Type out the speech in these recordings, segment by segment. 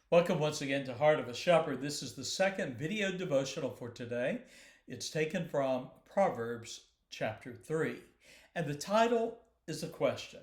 Welcome once again to Heart of a Shepherd. This is the second video devotional for today. It's taken from Proverbs chapter 3. And the title is a question: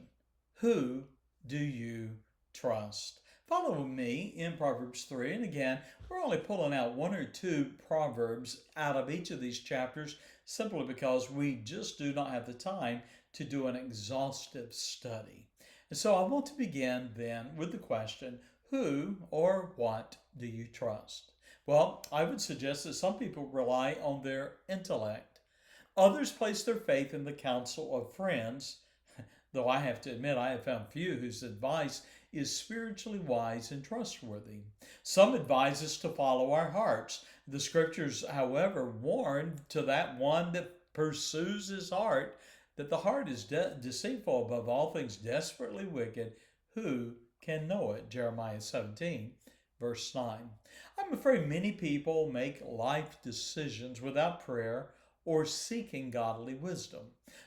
Who do you trust? Follow me in Proverbs 3. And again, we're only pulling out one or two proverbs out of each of these chapters simply because we just do not have the time to do an exhaustive study. And so I want to begin then with the question: who or what do you trust? Well, I would suggest that some people rely on their intellect. Others place their faith in the counsel of friends, though I have to admit I have found few whose advice is spiritually wise and trustworthy. Some advise us to follow our hearts. The scriptures, however, warn to that one that pursues his heart that the heart is deceitful above all things, desperately wicked. Who can know it? Jeremiah 17, verse 9. I'm afraid many people make life decisions without prayer or seeking godly wisdom.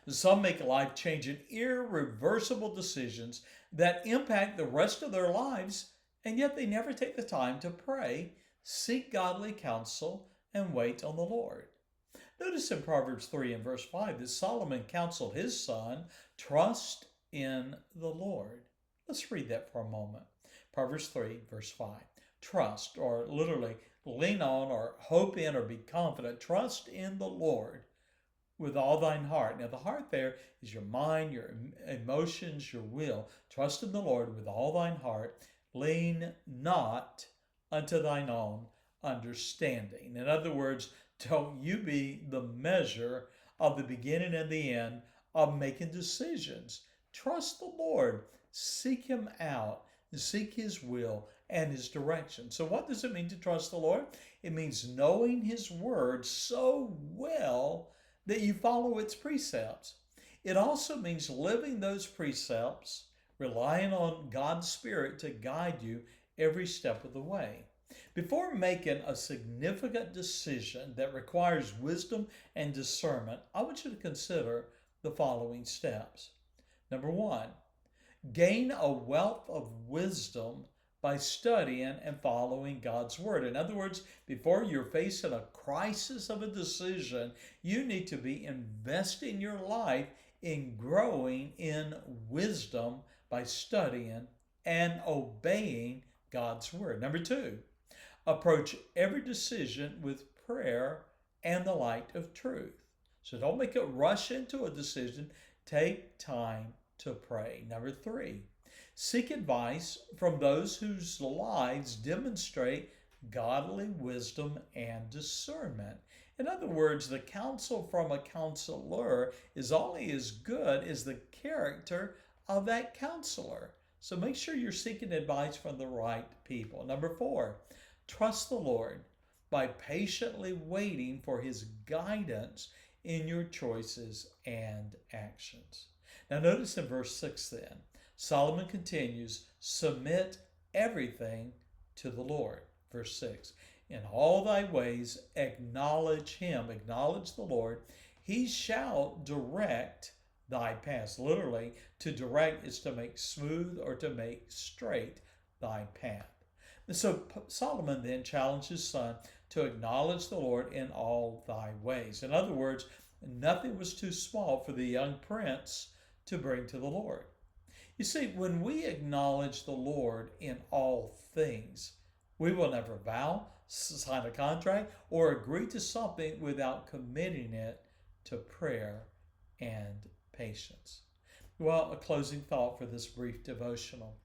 Some make life changing, irreversible decisions that impact the rest of their lives, and yet they never take the time to pray, seek godly counsel, and wait on the Lord. Notice in Proverbs 3 and verse 5 that Solomon counseled his son, trust in the Lord. Let's read that for a moment. Proverbs 3, verse 5. Trust, or literally lean on, or hope in, or be confident. Trust in the Lord with all thine heart. Now, the heart there is your mind, your emotions, your will. Trust in the Lord with all thine heart. Lean not unto thine own understanding. In other words, don't you be the measure of the beginning and the end of making decisions. Trust the Lord. Seek him out. Seek his will and his direction. So what does it mean to trust the Lord? It means knowing his word so well that you follow its precepts. It also means living those precepts, relying on God's Spirit to guide you every step of the way. Before making a significant decision that requires wisdom and discernment, I want you to consider the following steps. Number one, gain a wealth of wisdom by studying and following God's Word. In other words, before you're facing a crisis of a decision, you need to be investing your life in growing in wisdom by studying and obeying God's Word. Number two, approach every decision with prayer and the light of truth. So don't make it rush into a decision. Take time to pray. Number three, seek advice from those whose lives demonstrate godly wisdom and discernment. In other words, the counsel from a counselor is only as good as the character of that counselor. So make sure you're seeking advice from the right people. Number four, trust the Lord by patiently waiting for his guidance in your choices and actions. Now notice in verse 6 then, Solomon continues, submit everything to the Lord. Verse 6, in all thy ways acknowledge him, acknowledge the Lord, he shall direct thy paths. Literally, to direct is to make smooth or to make straight thy path. And so Solomon then challenged his son to acknowledge the Lord in all thy ways. In other words, nothing was too small for the young prince to bring to the Lord. You see, when we acknowledge the Lord in all things, we will never vow, sign a contract, or agree to something without committing it to prayer and patience. Well, a closing thought for this brief devotional.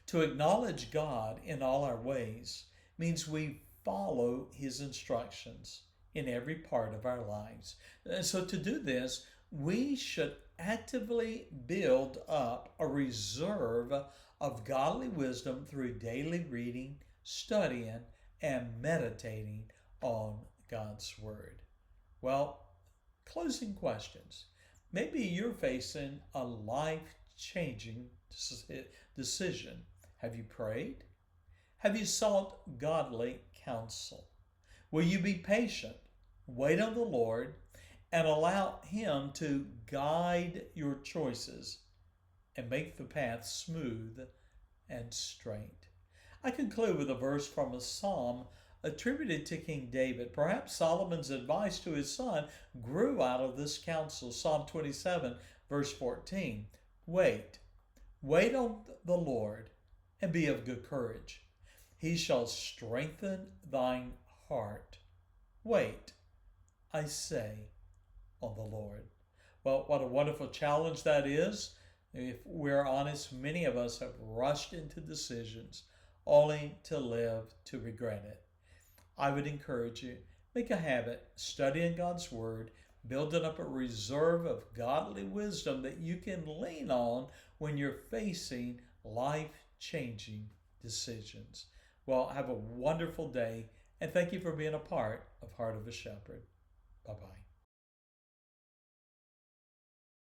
To acknowledge God in all our ways means we follow his instructions in every part of our lives. And so to do this, we should actively build up a reserve of godly wisdom through daily reading, studying, and meditating on God's Word. Well, closing questions. Maybe you're facing a life-changing decision. Have you prayed? Have you sought godly counsel? Will you be patient, wait on the Lord, and allow him to guide your choices and make the path smooth and straight? I conclude with a verse from a psalm attributed to King David. Perhaps Solomon's advice to his son grew out of this counsel. Psalm 27, verse 14. Wait, wait on the Lord, and be of good courage. He shall strengthen thine heart. Wait, I say, on the Lord. Well, what a wonderful challenge that is. If we're honest, many of us have rushed into decisions only to live to regret it. I would encourage you, make a habit studying God's Word, building up a reserve of godly wisdom that you can lean on when you're facing life-changing decisions. Well, have a wonderful day, and thank you for being a part of Heart of a Shepherd. Bye-bye.